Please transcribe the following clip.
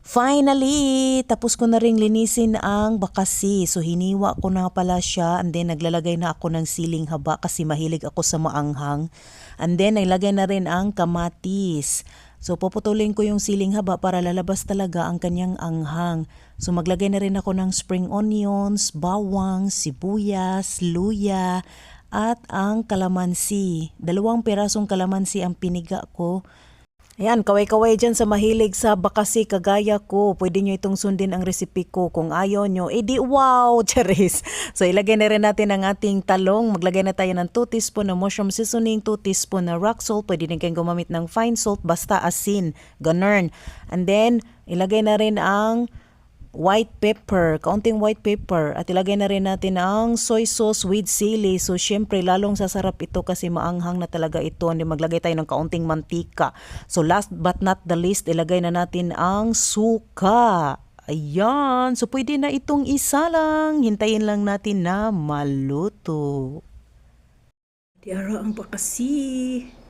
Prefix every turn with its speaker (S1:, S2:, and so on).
S1: Finally, tapos ko na ring linisin ang bakasi. So hiniwa ko na pala siya and then naglalagay na ako ng siling haba kasi mahilig ako sa maanghang. And then naglagay na rin ang kamatis. So puputulin ko yung siling haba para lalabas talaga ang kanyang anghang. So maglagay na rin ako ng spring onions, bawang, sibuyas, luya, at ang kalamansi. 2 pirasong kalamansi ang piniga ko. Ayan, kaway-kaway dyan sa mahilig sa bakasi kagaya ko. Pwede nyo itong sundin ang recipe ko. Kung ayaw nyo, edi wow, charis. So ilagay na rin natin ang ating talong. Maglagay na tayo ng 2 teaspoon na mushroom seasoning, 2 teaspoon na rock salt. Pwede din kayong gumamit ng fine salt, basta asin. Ganun. And then, ilagay na rin ang white pepper, kaunting white pepper, at ilagay na rin natin ang soy sauce with sili. So syempre lalong sasarap ito kasi maanghang na talaga ito. Hindi maglagay tayo ng kaunting mantika. So last but not the least, ilagay na natin ang suka. Ayan, so pwede na itong isa lang. Hintayin lang natin na maluto. Tiara ang pakasi.